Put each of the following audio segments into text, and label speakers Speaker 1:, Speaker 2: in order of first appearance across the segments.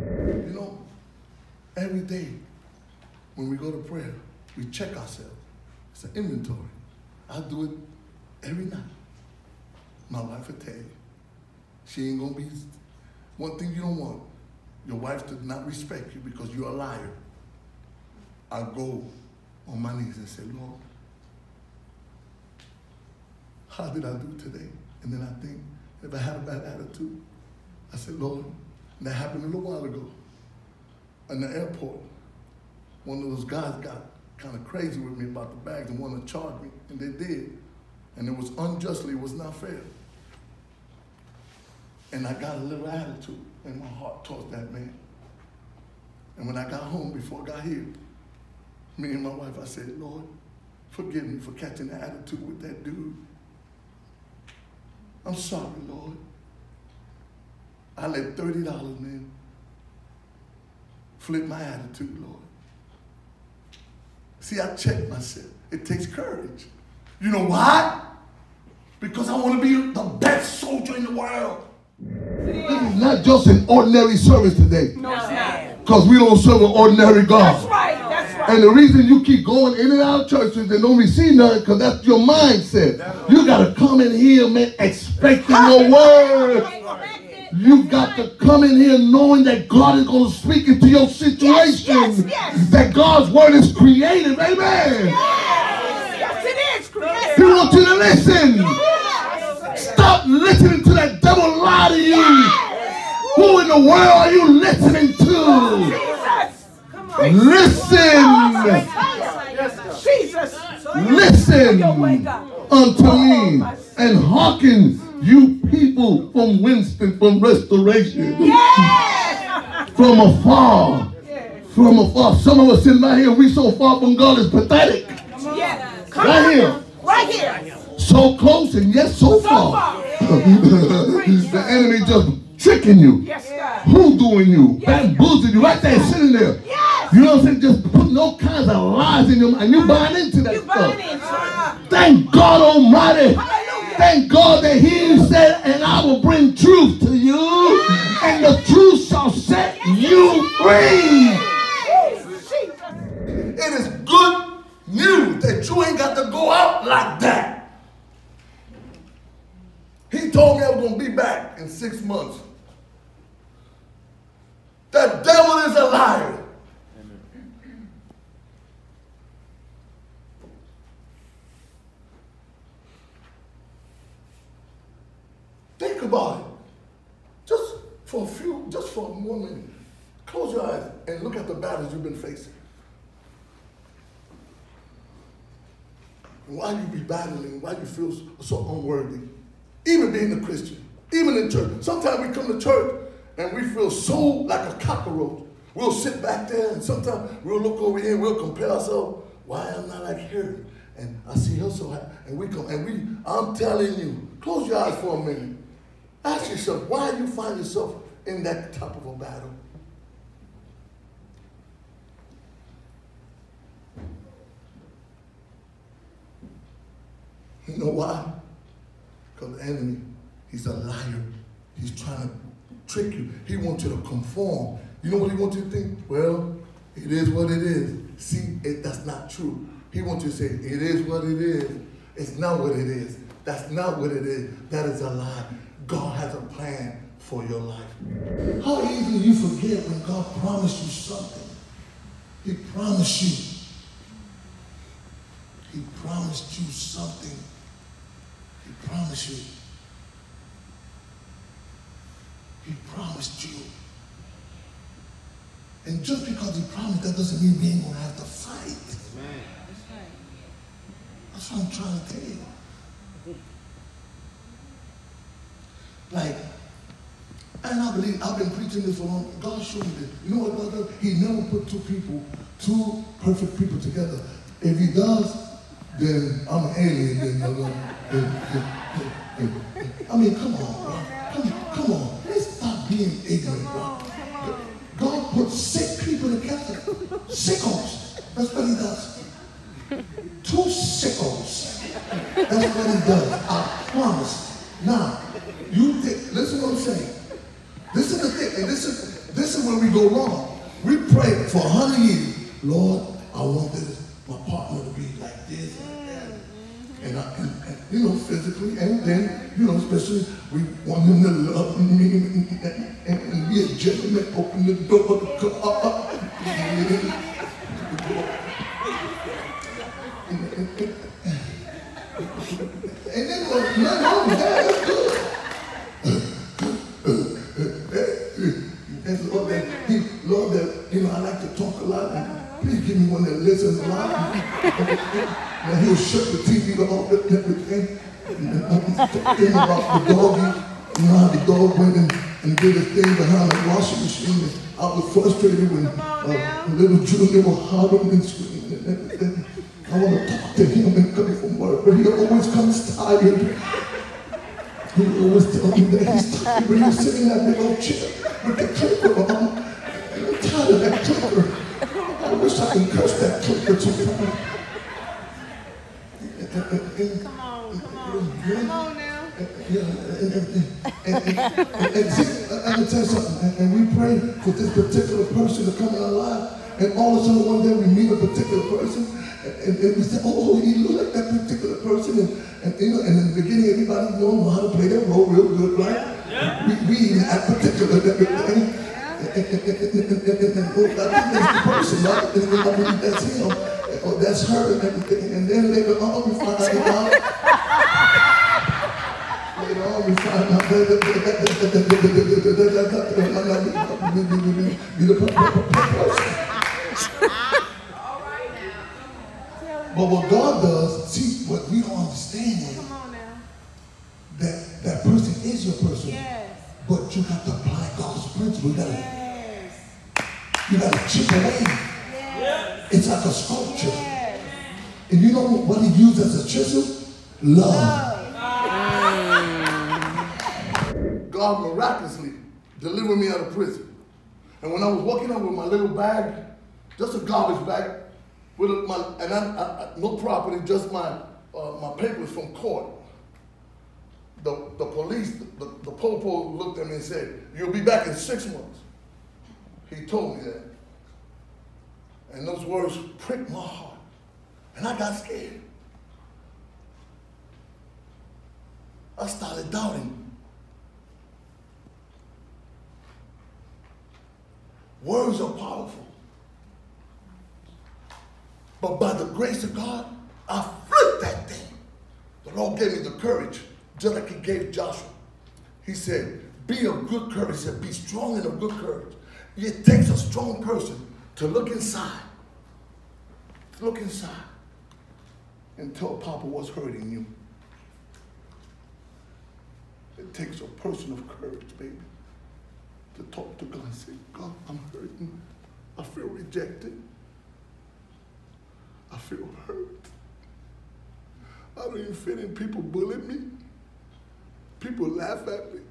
Speaker 1: You know, every day when we go to prayer, we check ourselves. It's an inventory. I do it every night. My wife will tell you, she ain't gonna be, one thing you don't want, your wife to not respect you because you're a liar. I go on my knees and say, Lord, how did I do today? And then I think, if I had a bad attitude, I said, Lord, and that happened a little while ago. In the airport, one of those guys got kind of crazy with me about the bags and wanted to charge me, and they did. And it was unjustly, it was not fair. And I got a little attitude in my heart towards that man. And when I got home, before I got here, me and my wife, I said, Lord, forgive me for catching the attitude with that dude. I'm sorry, Lord. I let $30, man, flip my attitude, Lord. See, I checked myself. It takes courage. You know why? Because I want to be the best soldier in the world. This is not just an ordinary service today.
Speaker 2: No, it's not.
Speaker 1: Because we don't serve an ordinary God.
Speaker 2: That's right, that's right.
Speaker 1: And the reason you keep going in and out of churches and don't receive nothing, because that's your mindset. You got to come in here, man, expecting your word. You got to come in here knowing that God is going to speak into your situation. Yes. That God's word is creative. Amen.
Speaker 2: Yes, it is creative.
Speaker 1: He wants you to listen. Yes. Stop listening to that devil lie to you. Yes. Who in the world are you listening to? Listen. Listen unto me and hearken, you people from Winston, from Restoration. Yes. From afar. From afar. Some of us sitting right here, we so far from God, it's pathetic.
Speaker 2: Yes.
Speaker 1: Right here.
Speaker 2: Right here.
Speaker 1: So close and yet so far. The enemy just tricking you.
Speaker 2: Yes, God.
Speaker 1: Hoodooing you. Bamboozling you. Right there, sitting there.
Speaker 2: Yes.
Speaker 1: You know what I'm saying? Just putting all kinds of lies in your mind. You buying into that stuff. Thank God Almighty. Thank God that He said, and I will bring truth to you, and the truth shall set you free. It is good news that you ain't got to go out like that. He told me I was going to be back in 6 months. The devil is a liar. Think about it. Just for one minute. Close your eyes and look at the battles you've been facing. Why you be battling, why you feel so unworthy. Even being a Christian, even in church. Sometimes we come to church and we feel so like a cockroach. We'll sit back there and sometimes we'll look over here and we'll compare ourselves. Why I'm not like her? And I see her so happy. And I'm telling you, close your eyes for a minute. Ask yourself, why you find yourself in that type of a battle? You know why? Because the enemy, he's a liar. He's trying to trick you. He wants you to conform. You know what he wants you to think? Well, it is what it is. See, that's not true. He wants you to say, it is what it is. It's not what it is. That's not what it is. That is a lie. God has a plan for your life. How easy you forget when God promised you something. He promised you. He promised you something. He promised you. He promised you. And just because he promised, that doesn't mean we ain't going to have to fight. Amen. That's what I'm trying to tell you. Like, and I believe, I've been preaching this for long. God showed me this. You know what God does? He never put two perfect people together. If he does, then I'm an alien. I mean, come on, bro. Come on. Let's stop being ignorant, bro. God put sick people together. Sickos. That's what he does. Two sickos. That's what he does. I promise. Now, listen to what I'm saying. This is the thing. And this is where we go wrong. We pray for 100 years. Lord, I want my partner to be like this and that. And you know, physically, and then, you know, especially, we want him to love me and be a gentleman, open the door, come up. And then, nothing wrong with that, that's good. And Lord, that, you know, I like to talk a lot, and please give me one that listens a lot. And he'll shut the TV off and everything. And talking about the doggy, you know how the dog went and did a thing behind the washing machine. And I was frustrated when little Junior was hollering and screaming and everything. I want to talk to him and come from work, but he always comes tired. He always tells me that he's tired when he's sitting in that big old chair with the clicker on. And I'm tired of that clicker. I wish I could curse that clicker sometimes.
Speaker 2: Come on now.
Speaker 1: And see, I'm going to tell you something, and we pray for this particular person to come in our life, and all of a sudden one day we meet a particular person, and we say, oh, he look like that particular person, and you know, and in the beginning everybody know how to play their role real good, right? Yeah. We even act particular and everything. And I think that's the person, right? And I believe that's him, or that's her, and everything. And then later on we find out. Later on we find out that be the person. But what God does, see, what we don't understand is that person is your person. Yes. But you got to apply God's principle. You got to chip away. Yes. It's like a sculpture. Yes. And you know what he used as a chisel? Love. God miraculously delivered me out of prison. And when I was walking out with my little bag, just a garbage bag, with no property, just my papers from court. The police, the popo looked at me and said, "You'll be back in 6 months." He told me that. And those words pricked my heart. And I got scared. I started doubting. Words are powerful. But by the grace of God, I flipped that thing. The Lord gave me the courage, just like he gave Joshua. He said, be of good courage. He said, be strong and of good courage. It takes a strong person to look inside. Look inside and tell Papa what's hurting you. It takes a person of courage, baby, to talk to God and say, God, I'm hurting. I feel rejected. I feel hurt. I don't even fit in. People bully me. People laugh at me.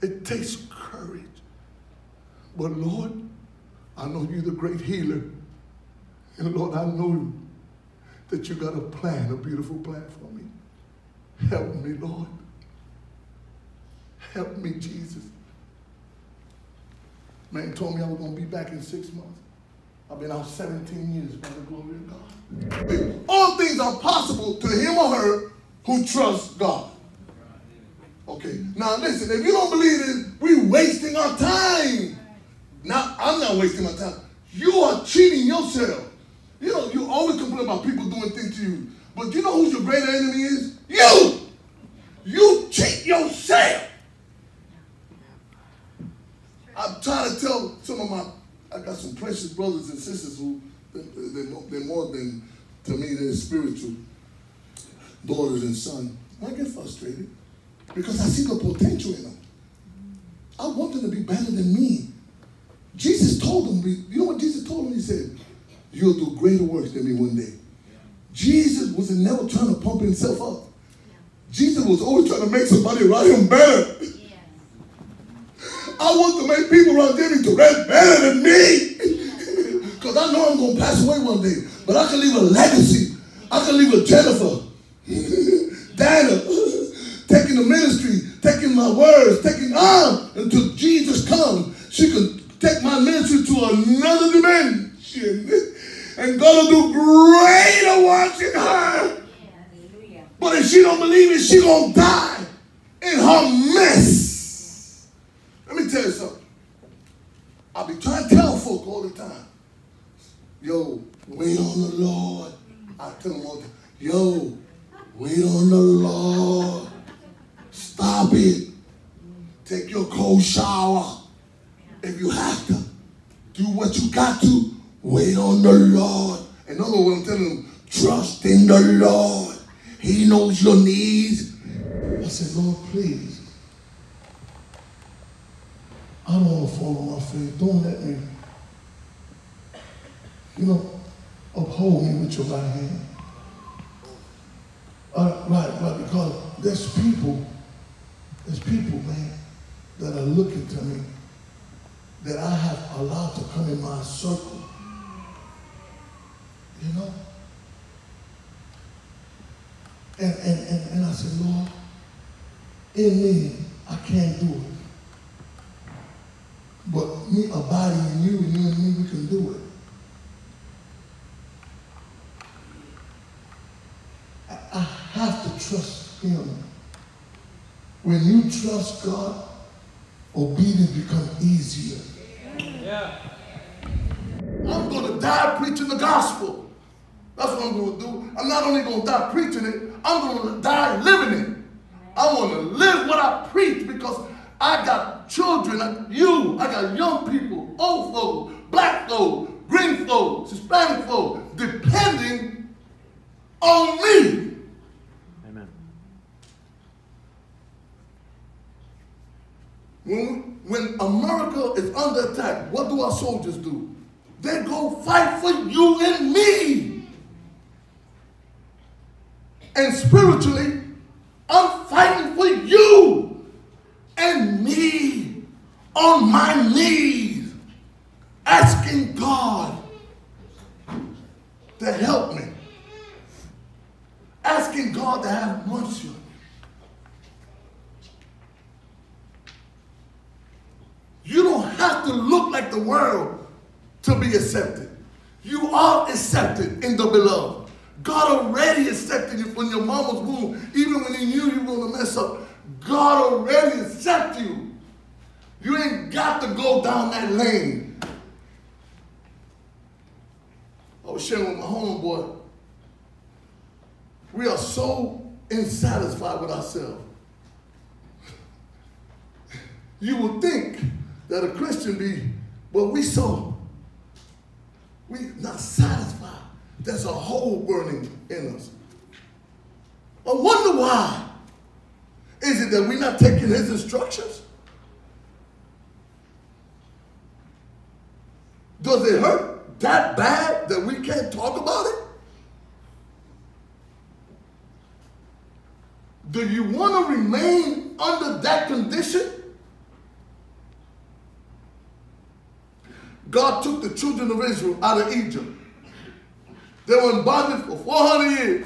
Speaker 1: It takes courage. But Lord, I know you're the great healer. And Lord, I know that you got a plan, a beautiful plan for me. Help me, Lord. Help me, Jesus. Man told me I was going to be back in 6 months. I've been out 17 years by the glory of God. All things are possible to him or her who trusts God. Okay, now listen, if you don't believe this, we're wasting our time. Now, I'm not wasting my time. You are cheating yourself. You know, you always complain about people doing things to you. But you know who your greater enemy is? You! You cheat yourself. I'm trying to tell some of I got some precious brothers and sisters who, they're more than, to me, they're spiritual daughters and sons. I get frustrated because I see the potential in them. I want them to be better than me. Jesus told them, you know what Jesus told them? He said, you'll do greater works than me one day. Jesus was never trying to pump himself up. Jesus was always trying to make somebody around him better. I want to make people around Jimmy Torres better than me. Because I know I'm going to pass away one day. But I can leave a legacy. I can leave a Jennifer, Dana, taking the ministry, taking my words, taking on until Jesus comes. She could take my ministry to another dimension. And God will do greater works in her. But if she don't believe it, she gonna die in her mess. Let me tell you something. I be trying to tell folk all the time. Yo, wait on the Lord. I tell them all the time. Yo, wait on the Lord. Stop it. Take your cold shower. If you have to, do what you got to. Wait on the Lord. And other what I'm telling them, trust in the Lord. He knows your needs. I said, Lord, please. I don't want to fall on my face. Don't let me, uphold me with your right hand. Right, because there's people, man, that are looking to me that I have allowed to come in my circle. And I said, Lord, in me, I can't do it. But me abiding in you and you and me, we can do it. I have to trust him. When you trust God, obedience becomes easier. Yeah. I'm going to die preaching the gospel. That's what I'm going to do. I'm not only going to die preaching it, I'm going to die living it. I want to live what I preach because I got children like you. I got young people, old folks, black folks, green folks, Hispanic folks, depending on me. Amen. When America is under attack, what do our soldiers do? They go fight for you and me. And spiritually, I'm fighting for you and me on my knees, asking God to help me, asking God to have mercy on me. You don't have to look like the world to be accepted. You are accepted in the beloved. God already accepted you from your mama's womb. Even when he knew you were going to mess up, God already accepted you. You ain't got to go down that lane. I was sharing with my homeboy. We are so insatisfied with ourselves. You would think that a Christian but we not satisfied. There's a hole burning in us. I wonder why. Is it that we're not taking his instructions? Does it hurt that bad that we can't talk about it? Do you want to remain under that condition? God took the children of Israel out of Egypt. They were in bondage for 400 years.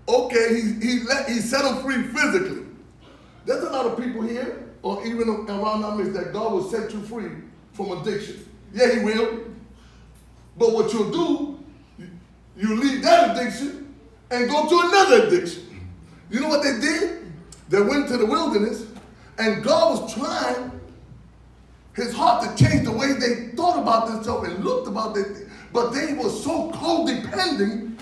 Speaker 1: Okay, he set them free physically. There's a lot of people here, or even around our midst, that God will set you free from addiction. Yeah, he will. But what you'll do, you leave that addiction and go to another addiction. You know what they did? They went to the wilderness, and God was trying his heart to change the way they thought about themselves and looked about it. But they were so codependent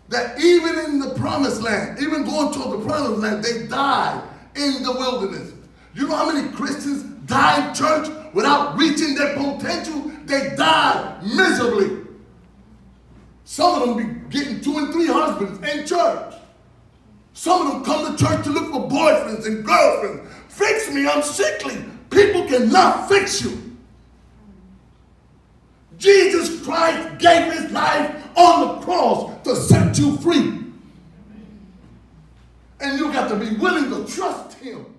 Speaker 1: that even in the promised land, even going toward the promised land, they died in the wilderness. You know how many Christians die in church without reaching their potential? They die miserably. Some of them be getting 2 and 3 husbands in church. Some of them come to church to look for boyfriends and girlfriends. Fix me, I'm sickly. People cannot fix you. Jesus Christ gave his life on the cross to set you free. And you got to be willing to trust him.